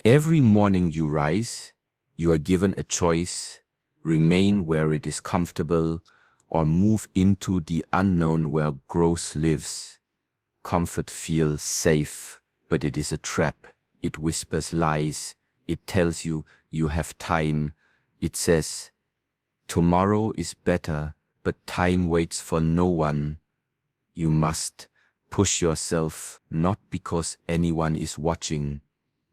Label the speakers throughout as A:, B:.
A: Every morning you rise, you are given a choice: remain where it is comfortable or move into the unknown where growth lives. Comfort feels safe, but it is a trap. It whispers lies. It tells you you have time. It says, tomorrow is better, but time waits for no one. You must push yourself, not because anyone is watching,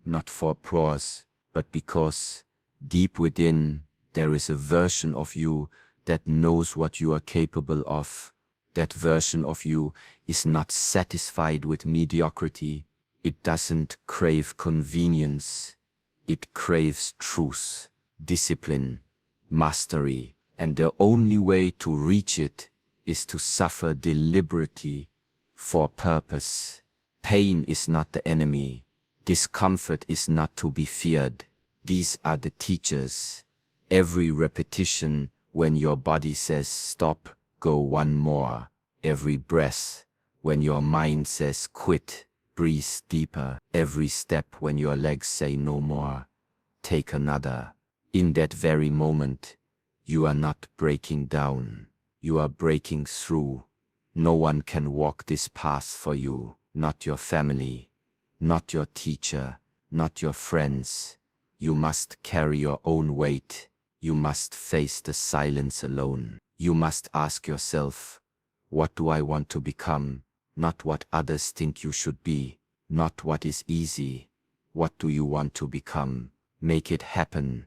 A: not for applause, but because deep within there is a version of you that knows what you are capable of. That version of you is not satisfied with mediocrity. It doesn't crave convenience. It craves truth, discipline, mastery, and the only way to reach it is to suffer deliberately for purpose. Pain is not the enemy. Discomfort is not to be feared. These are the teachers. Every repetition when your body says stop, go one more. Every breath when your mind says quit, breathe deeper. Every step when your legs say no more, take another. In that very moment, you are not breaking down. You are breaking through. No one can walk this path for you, not your family, not your teacher, not your friends. You must carry your own weight. You must face the silence alone. You must ask yourself, what do I want to become? Not what others think you should be, not what is easy. What do you want to become? Make it happen.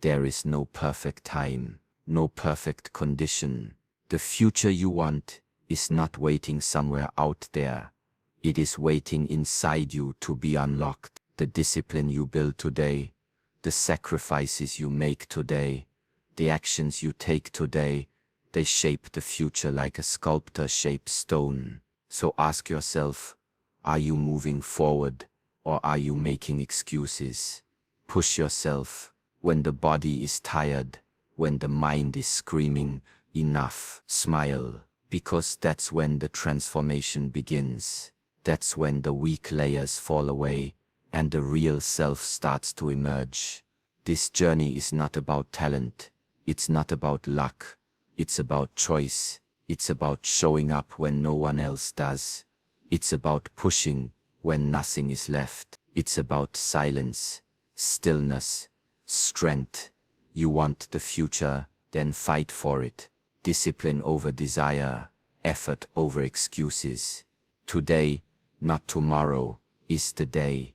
A: There is no perfect time, no perfect condition. The future you want is not waiting somewhere out there. It is waiting inside you to be unlocked. The discipline you build today, the sacrifices you make today, the actions you take today, they shape the future like a sculptor shapes stone. So ask yourself, are you moving forward or are you making excuses? Push yourself when the body is tired, when the mind is screaming, enough. Smile, because that's when the transformation begins. That's when the weak layers fall away and the real self starts to emerge. This journey is not about talent. It's not about luck. It's about choice. It's about showing up when no one else does. It's about pushing when nothing is left. It's about silence, stillness, strength. You want the future, then fight for it. Discipline over desire, effort over excuses. Today, not tomorrow, is the day.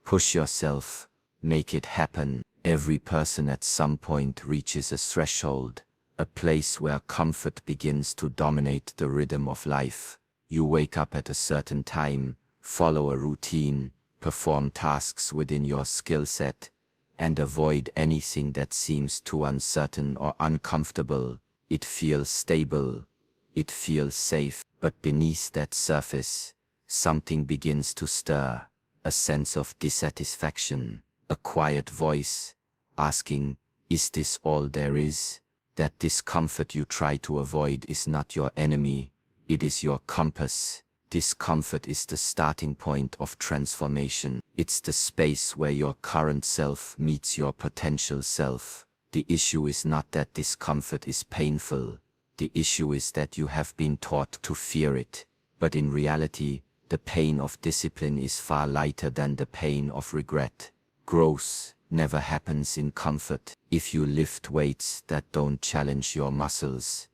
A: Push yourself, make it happen. Every person at some point reaches a threshold, a place where comfort begins to dominate the rhythm of life. You wake up at a certain time, follow a routine, perform tasks within your skill set, and avoid anything that seems too uncertain or uncomfortable. It feels stable, it feels safe, but beneath that surface, something begins to stir, a sense of dissatisfaction, a quiet voice asking, is this all there is? That discomfort you try to avoid is not your enemy, it is your compass. Discomfort is the starting point of transformation. It's the space where your current self meets your potential self. The issue is not that discomfort is painful. The issue is that you have been taught to fear it. But in reality, the pain of discipline is far lighter than the pain of regret. Growth never happens in comfort. If you lift weights that don't challenge your muscles,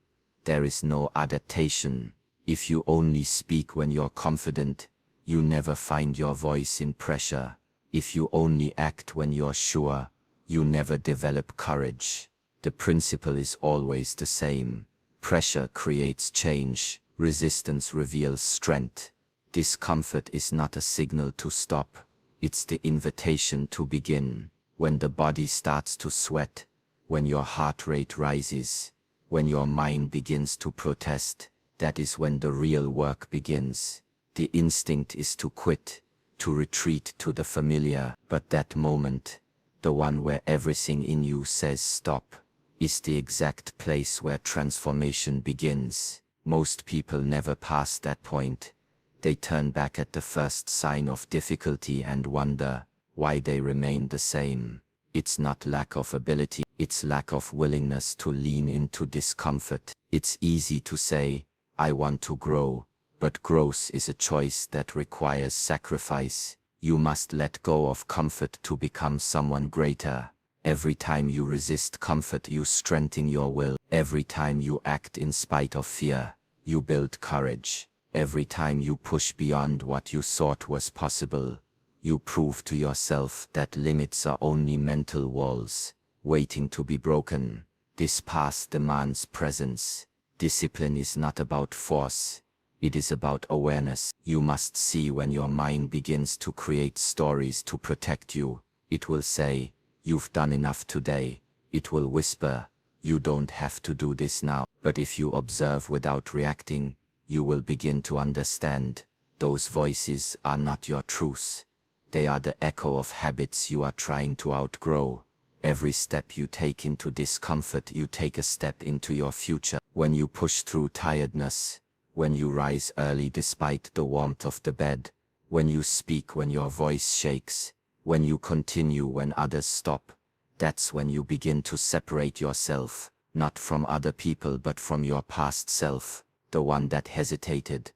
A: there is no adaptation. If you only speak when you're confident, you never find your voice in pressure. If you only act when you're sure, you never develop courage. The principle is always the same. Pressure creates change. Resistance reveals strength. Discomfort is not a signal to stop. It's the invitation to begin. When the body starts to sweat, when your heart rate rises, when your mind begins to protest, that is when the real work begins. The instinct is to quit, to retreat to the familiar, but that moment, the one where everything in you says stop, is the exact place where transformation begins. Most people never pass that point. They turn back at the first sign of difficulty and wonder, why they remain the same. It's not lack of ability, it's lack of willingness to lean into discomfort. It's easy to say, I want to grow, but growth is a choice that requires sacrifice. You must let go of comfort to become someone greater. Every time you resist comfort, you strengthen your will. Every time you act in spite of fear, you build courage. Every time you push beyond what you thought was possible, you prove to yourself that limits are only mental walls, waiting to be broken. This path demands presence. Discipline is not about force, it is about awareness. You must see when your mind begins to create stories to protect you. It will say, you've done enough today. It will whisper, you don't have to do this now. But if you observe without reacting, you will begin to understand. Those voices are not your truth. They are the echo of habits you are trying to outgrow. Every step you take into discomfort, you take a step into your future. When you push through tiredness, when you rise early despite the warmth of the bed, when you speak when your voice shakes, when you continue when others stop, that's when you begin to separate yourself, not from other people but from your past self, the one that hesitated,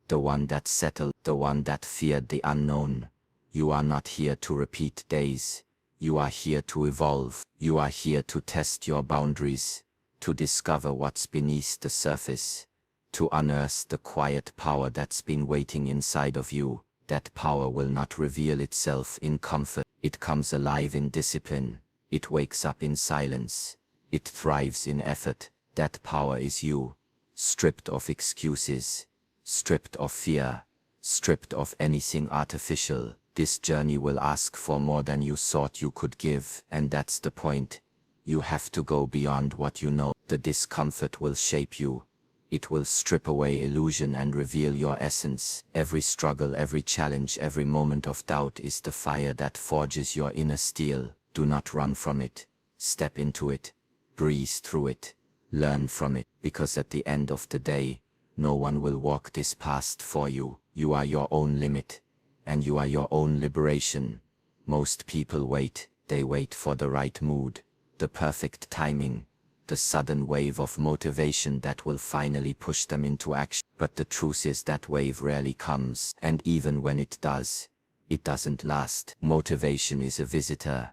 A: the one that settled, the one that feared the unknown. You are not here to repeat days. You are here to evolve. You are here to test your boundaries, to discover what's beneath the surface, to unearth the quiet power that's been waiting inside of you. That power will not reveal itself in comfort. It comes alive in discipline. It wakes up in silence. It thrives in effort. That power is you, stripped of excuses, stripped of fear, stripped of anything artificial. This journey will ask for more than you thought you could give, and that's the point. You have to go beyond what you know. The discomfort will shape you. It will strip away illusion and reveal your essence. Every struggle, every challenge, every moment of doubt is the fire that forges your inner steel. Do not run from it. Step into it. Breathe through it. Learn from it. Because at the end of the day, no one will walk this path for you. You are your own limit. And you are your own liberation. Most people wait. They wait for the right mood, the perfect timing, the sudden wave of motivation that will finally push them into action. But the truth is that wave rarely comes, and even when it does, it doesn't last. Motivation is a visitor,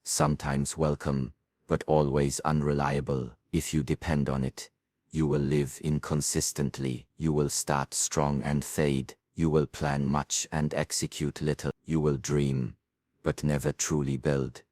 A: sometimes welcome, but always unreliable. If you depend on it, you will live inconsistently. You will start strong and fade. You will plan much and execute little. You will dream, but never truly build.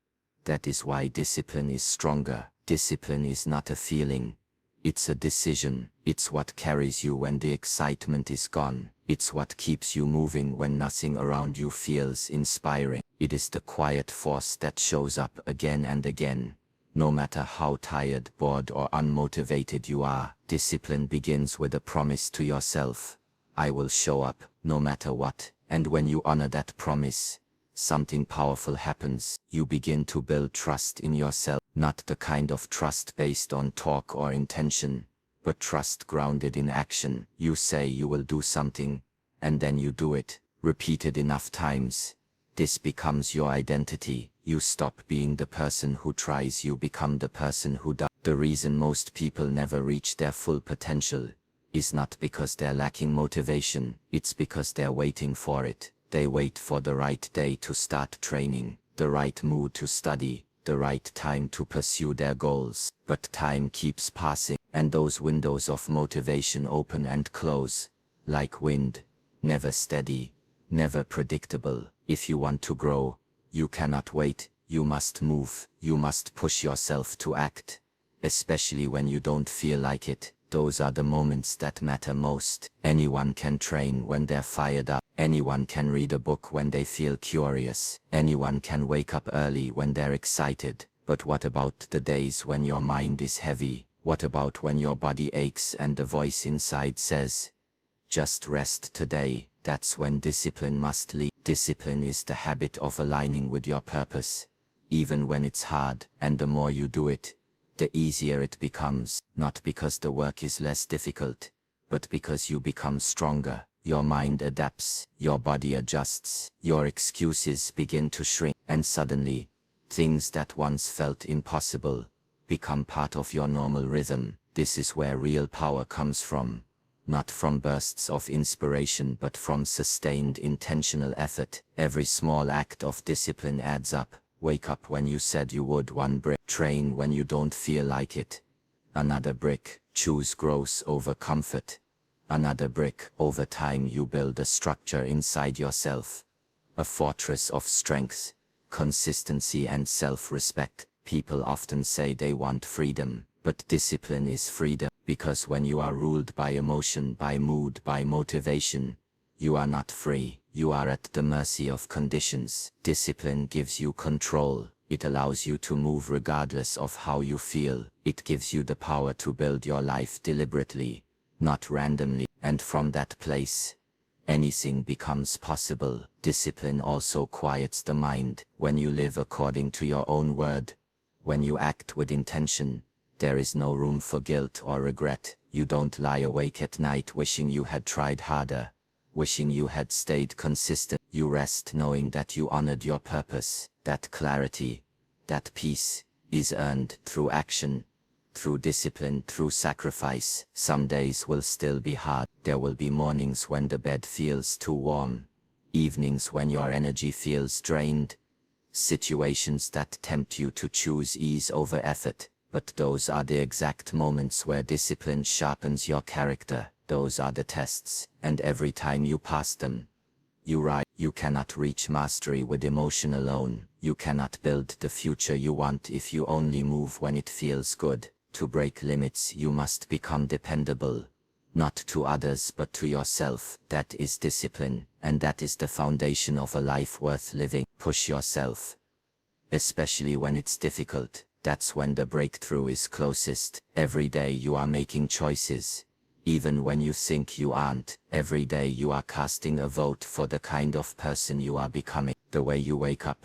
A: That is why discipline is stronger. Discipline is not a feeling. It's a decision. It's what carries you when the excitement is gone. It's what keeps you moving when nothing around you feels inspiring. It is the quiet force that shows up again and again. No matter how tired, bored, or unmotivated you are, discipline begins with a promise to yourself. I will show up, no matter what. And when you honor that promise, something powerful happens. You begin to build trust in yourself. Not the kind of trust based on talk or intention, but trust grounded in action. You say you will do something, and then you do it. Repeated enough times, this becomes your identity. You stop being the person who tries, you become the person who does. The reason most people never reach their full potential is not because they're lacking motivation, it's because they're waiting for it. They wait for the right day to start training, the right mood to study, the right time to pursue their goals. But time keeps passing, and those windows of motivation open and close, like wind, never steady, never predictable. If you want to grow, you cannot wait, you must move, you must push yourself to act, especially when you don't feel like it. Those are the moments that matter most. Anyone can train when they're fired up. Anyone can read a book when they feel curious. Anyone can wake up early when they're excited. But what about the days when your mind is heavy? What about when your body aches and the voice inside says, just rest today? That's when discipline must lead. Discipline is the habit of aligning with your purpose, even when it's hard. And the more you do it, the easier it becomes. Not because the work is less difficult, but because you become stronger. your mind adapts, your body adjusts, your excuses begin to shrink, and suddenly, things that once felt impossible become part of your normal rhythm. This is where real power comes from. Not from bursts of inspiration but from sustained intentional effort. Every small act of discipline adds up. Wake up when you said you would. One brick. Train when you don't feel like it. Another brick. Choose growth over comfort. Another brick. Over time you build a structure inside yourself. A fortress of strength, consistency and self-respect. People often say they want freedom, but discipline is freedom. Because when you are ruled by emotion, by mood, by motivation, you are not free. You are at the mercy of conditions. Discipline gives you control. It allows you to move regardless of how you feel. It gives you the power to build your life deliberately, not randomly. And from that place, anything becomes possible. Discipline also quiets the mind. When you live according to your own word, when you act with intention, there is no room for guilt or regret. You don't lie awake at night wishing you had tried harder, wishing you had stayed consistent. You rest knowing that you honored your purpose. That clarity, that peace, is earned through action, through discipline, through sacrifice. Some days will still be hard. There will be mornings when the bed feels too warm, evenings when your energy feels drained, situations that tempt you to choose ease over effort. But those are the exact moments where discipline sharpens your character. Those are the tests, and every time you pass them, you rise. You cannot reach mastery with emotion alone. You cannot build the future you want if you only move when it feels good. To break limits, you must become dependable, not to others but to yourself. That is discipline, and that is the foundation of a life worth living. Push yourself, especially when it's difficult. That's when the breakthrough is closest. Every day you are making choices, even when you think you aren't. Every day you are casting a vote for the kind of person you are becoming. The way you wake up,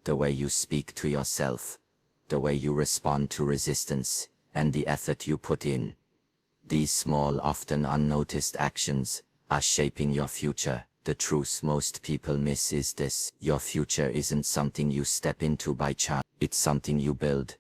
A: the way you speak to yourself, the way you respond to resistance, and the effort you put in. These small, often unnoticed actions are shaping your future. The truth most people miss is this: your future isn't something you step into by chance. It's something you build,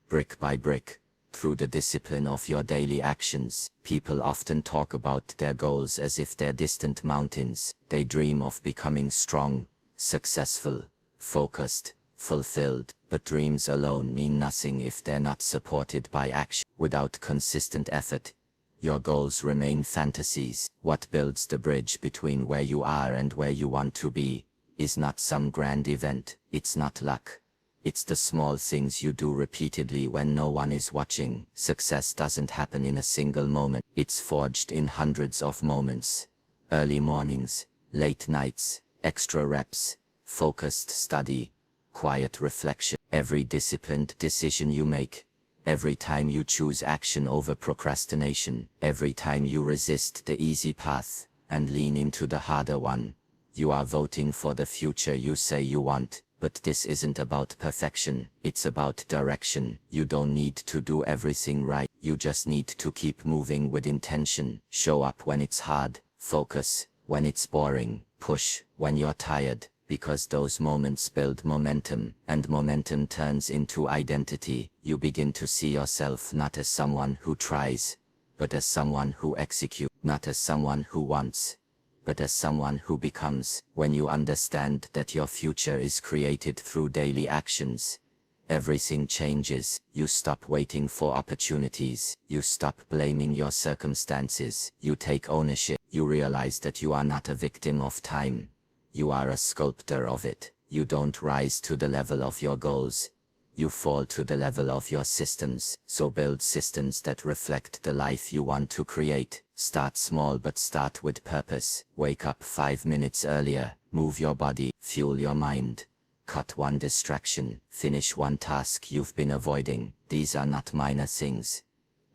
A: brick by brick, through the discipline of your daily actions. People often talk about their goals as if they're distant mountains. They dream of becoming strong, successful, focused, fulfilled. But dreams alone mean nothing if they're not supported by action. Without consistent effort, your goals remain fantasies. What builds the bridge between where you are and where you want to be is not some grand event. It's not luck. It's the small things you do repeatedly when no one is watching. Success doesn't happen in a single moment. It's forged in hundreds of moments. Early mornings, late nights, extra reps, focused study, quiet reflection. Every disciplined decision you make, every time you choose action over procrastination, every time you resist the easy path and lean into the harder one, you are voting for the future you say you want. But this isn't about perfection, it's about direction. You don't need to do everything right, you just need to keep moving with intention. Show up when it's hard, focus when it's boring, push when you're tired, because those moments build momentum, and momentum turns into identity. You begin to see yourself not as someone who tries, but as someone who executes, not as someone who wants, but as someone who becomes. When you understand that your future is created through daily actions, everything changes. You stop waiting for opportunities. You stop blaming your circumstances. You take ownership. You realize that you are not a victim of time. You are a sculptor of it. You don't rise to the level of your goals. You fall to the level of your systems. So build systems that reflect the life you want to create. Start small but start with purpose. Wake up 5 minutes earlier. Move your body. Fuel your mind. Cut one distraction. Finish one task you've been avoiding. These are not minor things.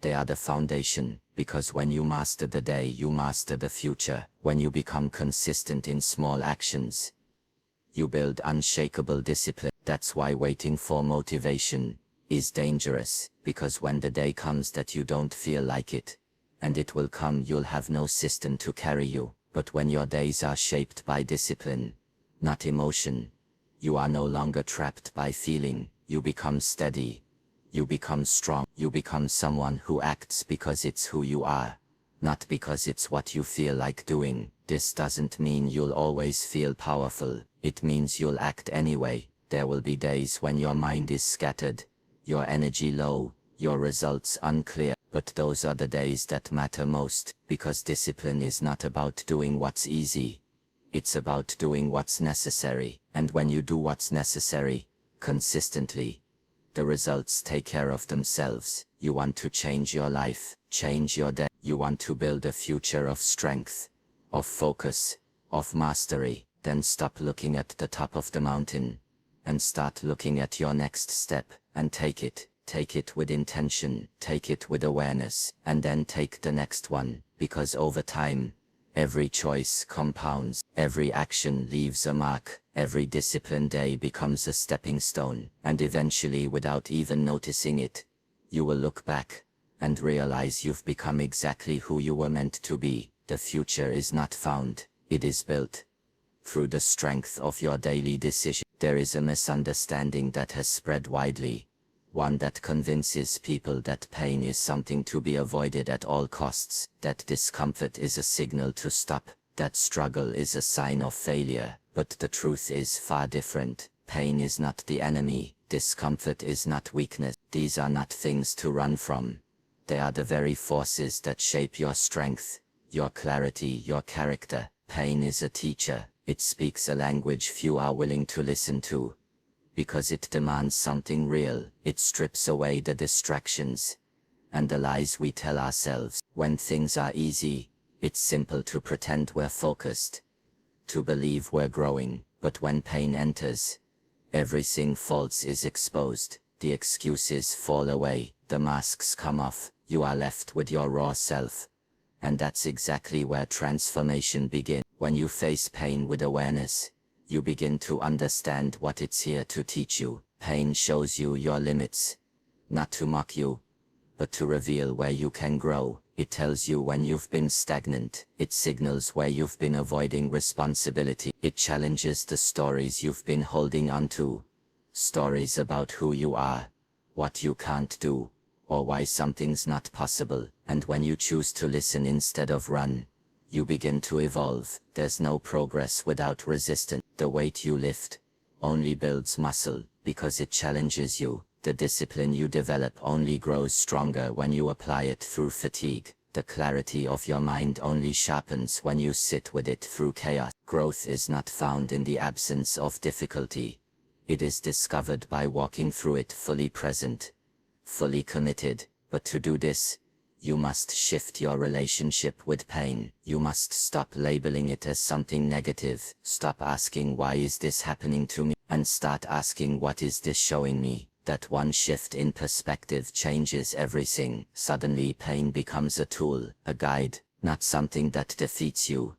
A: They are the foundation, because when you master the day, you master the future. When you become consistent in small actions, you build unshakable discipline. That's why waiting for motivation is dangerous, because when the day comes that you don't feel like it, and it will come, you'll have no system to carry you. But when your days are shaped by discipline, not emotion, you are no longer trapped by feeling, you become steady, you become strong, you become someone who acts because it's who you are, not because it's what you feel like doing. This doesn't mean you'll always feel powerful, it means you'll act anyway. There will be days when your mind is scattered, your energy low, your results unclear, but those are the days that matter most, because discipline is not about doing what's easy. It's about doing what's necessary, and when you do what's necessary, consistently, the results take care of themselves. You want to change your life, change your day. You want to build a future of strength, of focus, of mastery. Then stop looking at the top of the mountain, and start looking at your next step, and take it. Take it with intention, take it with awareness, and then take the next one, because over time, every choice compounds, every action leaves a mark, every disciplined day becomes a stepping stone, and eventually, without even noticing it, you will look back and realize you've become exactly who you were meant to be. The future is not found, it is built through the strength of your daily decision. There is a misunderstanding that has spread widely, one that convinces people that pain is something to be avoided at all costs, that discomfort is a signal to stop, that struggle is a sign of failure. But the truth is far different. Pain is not the enemy, discomfort is not weakness. These are not things to run from. They are the very forces that shape your strength, your clarity, your character. Pain is a teacher, it speaks a language few are willing to listen to, because it demands something real. It strips away the distractions and the lies we tell ourselves. When things are easy, it's simple to pretend we're focused, to believe we're growing. But when pain enters, everything false is exposed, the excuses fall away, the masks come off, you are left with your raw self. And that's exactly where transformation begins. When you face pain with awareness, you begin to understand what it's here to teach you. Pain shows you your limits, not to mock you, but to reveal where you can grow. It tells you when you've been stagnant, it signals where you've been avoiding responsibility. It challenges the stories you've been holding onto, stories about who you are, what you can't do, or why something's not possible. And when you choose to listen instead of run, you begin to evolve. There's no progress without resistance. The weight you lift only builds muscle, because it challenges you. The discipline you develop only grows stronger when you apply it through fatigue. The clarity of your mind only sharpens when you sit with it through chaos. Growth is not found in the absence of difficulty. It is discovered by walking through it fully present, fully committed. But to do this, you must shift your relationship with pain. You must stop labeling it as something negative. Stop asking, why is this happening to me? And start asking, what is this showing me? That one shift in perspective changes everything. Suddenly pain becomes a tool, a guide, not something that defeats you,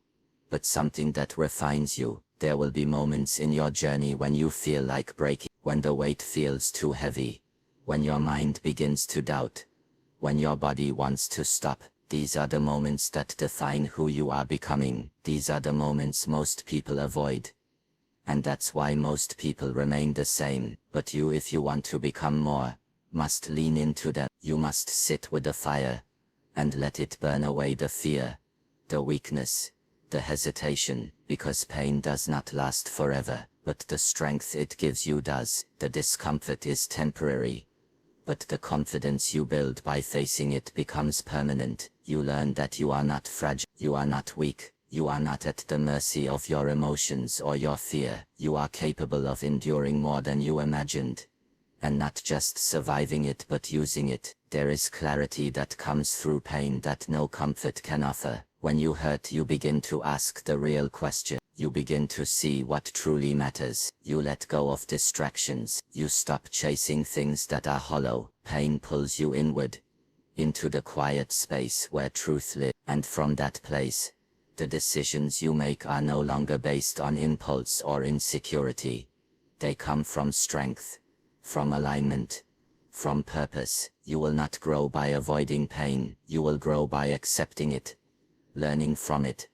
A: but something that refines you. There will be moments in your journey when you feel like breaking, when the weight feels too heavy, when your mind begins to doubt, when your body wants to stop. These are the moments that define who you are becoming. These are the moments most people avoid. And that's why most people remain the same. But you, if you want to become more, must lean into them. You must sit with the fire and let it burn away the fear, the weakness, the hesitation, because pain does not last forever, but the strength it gives you does. The discomfort is temporary, but the confidence you build by facing it becomes permanent. You learn that you are not fragile, you are not weak, you are not at the mercy of your emotions or your fear. You are capable of enduring more than you imagined, and not just surviving it but using it. There is clarity that comes through pain that no comfort can offer. When you hurt, you begin to ask the real question. You begin to see what truly matters. You let go of distractions. You stop chasing things that are hollow. Pain pulls you inward, into the quiet space where truth lives. And from that place, the decisions you make are no longer based on impulse or insecurity. They come from strength, from alignment, from purpose. You will not grow by avoiding pain. You will grow by accepting it, learning from it,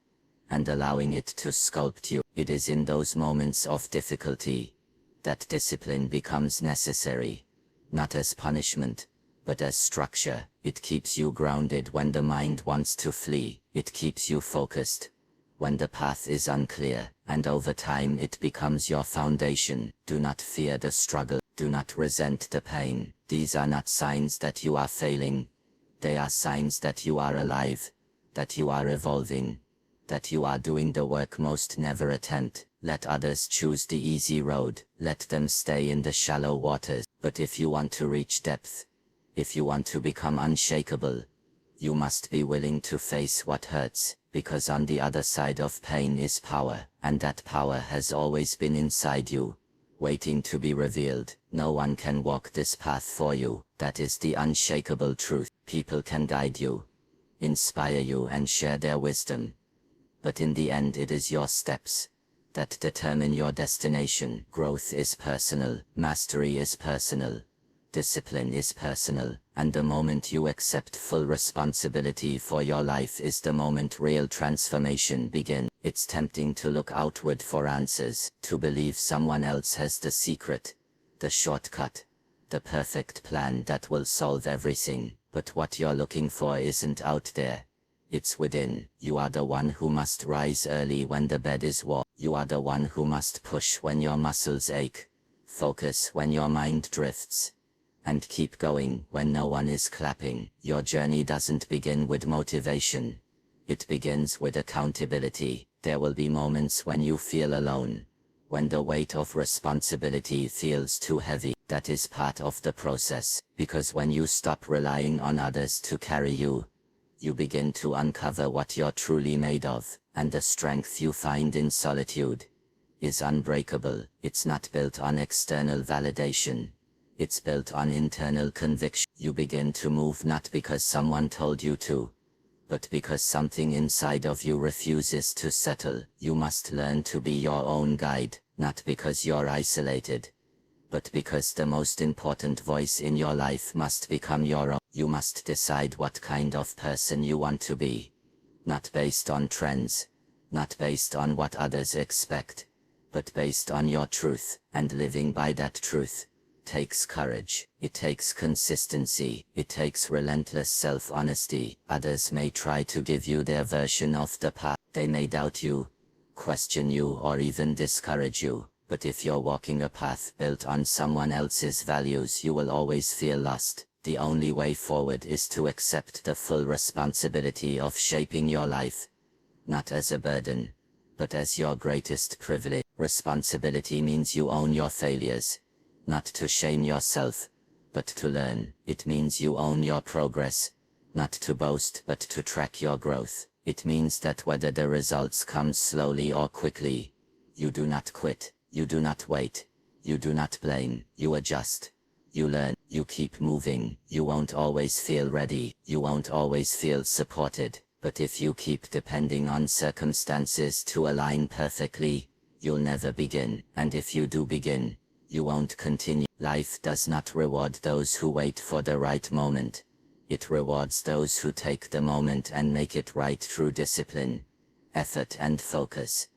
B: and allowing it to sculpt you. It is in those moments of difficulty that discipline becomes necessary, not as punishment, but as structure. It keeps you grounded when the mind wants to flee. It keeps you focused when the path is unclear, and over time it becomes your foundation. Do not fear the struggle. Do not resent the pain. These are not signs that you are failing. They are signs that you are alive, that you are evolving, that you are doing the work most never attempt. Let others choose the easy road. Let them stay in the shallow waters. But if you want to reach depth, if you want to become unshakable, you must be willing to face what hurts, because on the other side of pain is power, and that power has always been inside you, waiting to be revealed. No one can walk this path for you. That is the unshakable truth. People can guide you, inspire you and share their wisdom, but in the end it is your steps that determine your destination. Growth is personal, mastery is personal, discipline is personal, and the moment you accept full responsibility for your life is the moment real transformation begins. It's tempting to look outward for answers, to believe someone else has the secret, the shortcut, the perfect plan that will solve everything, but what you're looking for isn't out there. It's within. You are the one who must rise early when the bed is warm. You are the one who must push when your muscles ache, focus when your mind drifts, and keep going when no one is clapping. Your journey doesn't begin with motivation. It begins with accountability. There will be moments when you feel alone, when the weight of responsibility feels too heavy. That is part of the process, because when you stop relying on others to carry you, you begin to uncover what you're truly made of, and the strength you find in solitude is unbreakable. It's not built on external validation. It's built on internal conviction. You begin to move not because someone told you to, but because something inside of you refuses to settle. You must learn to be your own guide, not because you're isolated, but because the most important voice in your life must become your own. You must decide what kind of person you want to be, not based on trends, not based on what others expect, but based on your truth. And living by that truth takes courage. It takes consistency. It takes relentless self-honesty. Others may try to give you their version of the path. They may doubt you, question you, or even discourage you. But if you're walking a path built on someone else's values, you will always feel lost. The only way forward is to accept the full responsibility of shaping your life, not as a burden, but as your greatest privilege. Responsibility means you own your failures, not to shame yourself, but to learn. It means you own your progress, not to boast, but to track your growth. It means that whether the results come slowly or quickly, you do not quit, you do not wait, you do not blame, you adjust. You learn, you keep moving. You won't always feel ready, you won't always feel supported, but if you keep depending on circumstances to align perfectly, you'll never begin. And if you do begin, you won't continue. Life does not reward those who wait for the right moment. It rewards those who take the moment and make it right through discipline, effort and focus.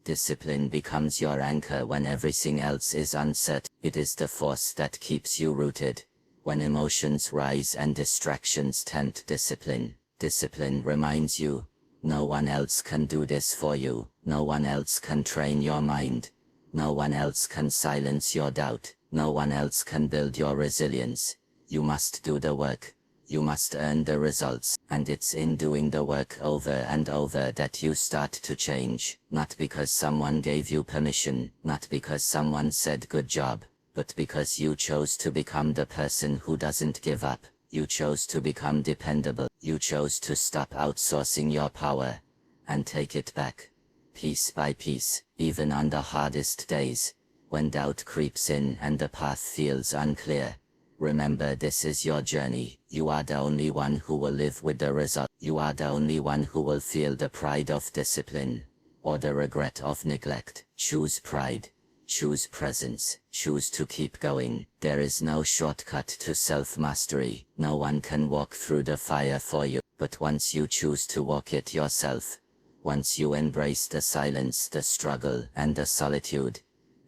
B: Discipline becomes your anchor when everything else is uncertain. It is the force that keeps you rooted when emotions rise and distractions tempt. Discipline reminds you, no one else can do this for you. No one else can train your mind. No one else can silence your doubt. No one else can build your resilience. You must do the work. You must earn the results, and it's in doing the work over and over that you start to change. Not because someone gave you permission, not because someone said good job, but because you chose to become the person who doesn't give up. You chose to become dependable. You chose to stop outsourcing your power and take it back, piece by piece, even on the hardest days, when doubt creeps in and the path feels unclear. Remember, this is your journey. You are the only one who will live with the result. You are the only one who will feel the pride of discipline, or the regret of neglect. Choose pride. Choose presence. Choose to keep going. There is no shortcut to self-mastery. No one can walk through the fire for you. But once you choose to walk it yourself, Once you embrace the silence, the struggle, and the solitude,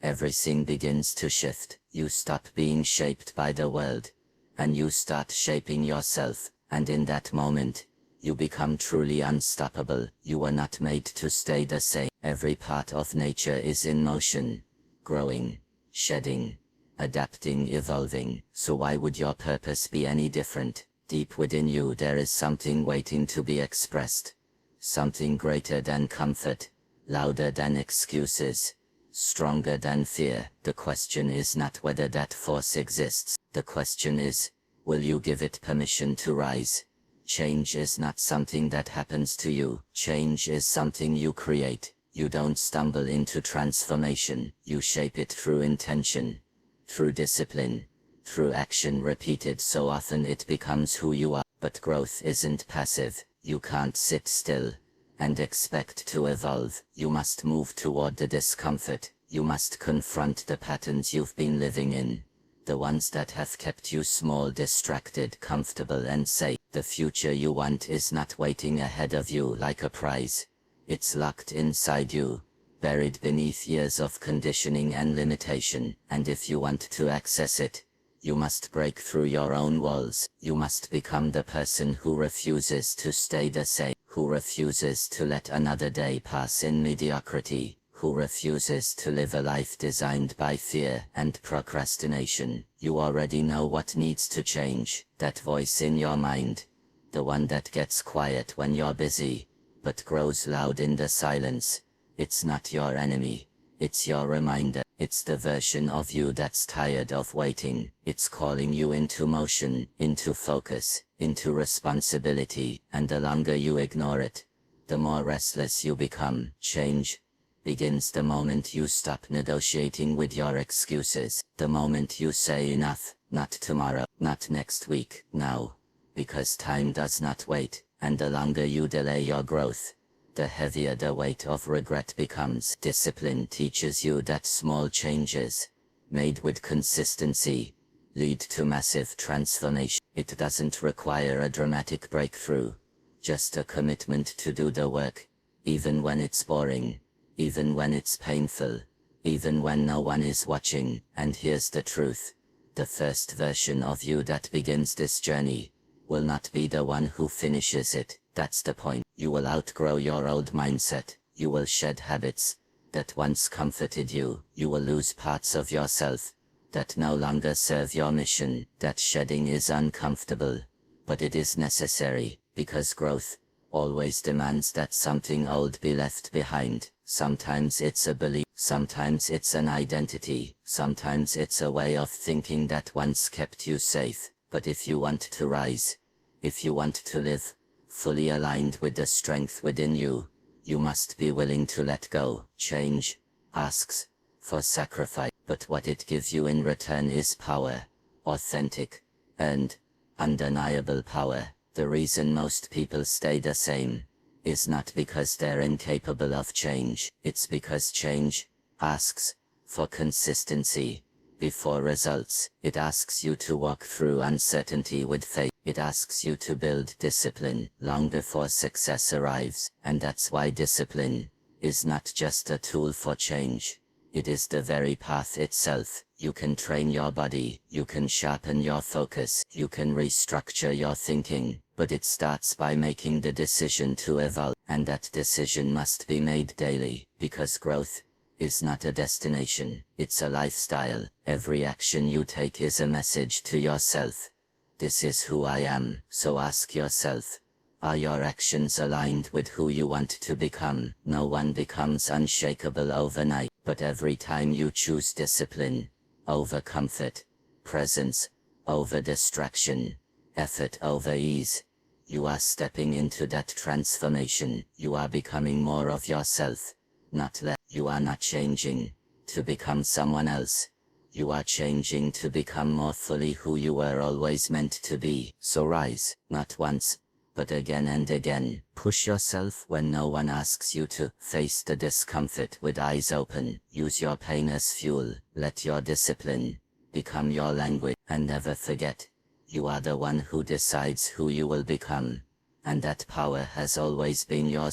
B: everything begins to shift. You stop being shaped by the world, and you start shaping yourself, and in that moment, you become truly unstoppable. You were not made to stay the same. Every part of nature is in motion, growing, shedding, adapting, evolving. So why would your purpose be any different? Deep within you there is something waiting to be expressed. Something greater than comfort, louder than excuses, stronger than fear. The question is not whether that force exists. The question is, will you give it permission to rise? Change is not something that happens to you. Change is something you create. You don't stumble into transformation. You shape it through intention, through discipline, through action repeated so often it becomes who you are. But growth isn't passive. You can't sit still and expect to evolve. You must move toward the discomfort. You must confront the patterns you've been living in. The ones that have kept you small, distracted, comfortable and safe. The future you want is not waiting ahead of you like a prize. It's locked inside you, buried beneath years of conditioning and limitation. And if you want to access it, you must break through your own walls. You must become the person who refuses to stay the same, who refuses to let another day pass in mediocrity, who refuses to live a life designed by fear and procrastination. You already know what needs to change. That voice in your mind, the one that gets quiet when you're busy, but grows loud in the silence. It's not your enemy. It's your reminder. It's the version of you that's tired of waiting. It's calling you into motion, into focus, into responsibility. And the longer you ignore it, the more restless you become. Change begins the moment you stop negotiating with your excuses. The moment you say enough, not tomorrow, not next week, now. Because time does not wait, and the longer you delay your growth, the heavier the weight of regret becomes. Discipline teaches you that small changes, made with consistency, lead to massive transformation. It doesn't require a dramatic breakthrough, just a commitment to do the work, even when it's boring, even when it's painful, even when no one is watching. And here's the truth, the first version of you that begins this journey will not be the one who finishes it. That's the point. You will outgrow your old mindset. You will shed habits that once comforted you. You will lose parts of yourself that no longer serve your mission. That shedding is uncomfortable, but it is necessary, because growth always demands that something old be left behind. Sometimes it's a belief, sometimes it's an identity, sometimes it's a way of thinking that once kept you safe. But if you want to rise, if you want to live fully aligned with the strength within you, you must be willing to let go. Change asks for sacrifice, but what it gives you in return is power, authentic, earned, undeniable power. The reason most people stay the same is not because they're incapable of change. It's because change asks for consistency before results. It asks you to walk through uncertainty with faith. It asks you to build discipline long before success arrives. And that's why discipline is not just a tool for change. It is the very path itself. You can train your body, you can sharpen your focus, you can restructure your thinking, but it starts by making the decision to evolve. And that decision must be made daily, because growth is not a destination, it's a lifestyle. Every action you take is a message to yourself. This is who I am. So ask yourself, are your actions aligned with who you want to become? No one becomes unshakable overnight, but every time you choose discipline over comfort, presence over distraction, effort over ease, you are stepping into that transformation. You are becoming more of yourself, not less. You are not changing to become someone else. You are changing to become more fully who you were always meant to be. So rise, not once, but again and again. Push yourself when no one asks you to. Face the discomfort with eyes open. Use your pain as fuel. Let your discipline become your language. And never forget, you are the one who decides who you will become. And that power has always been yours.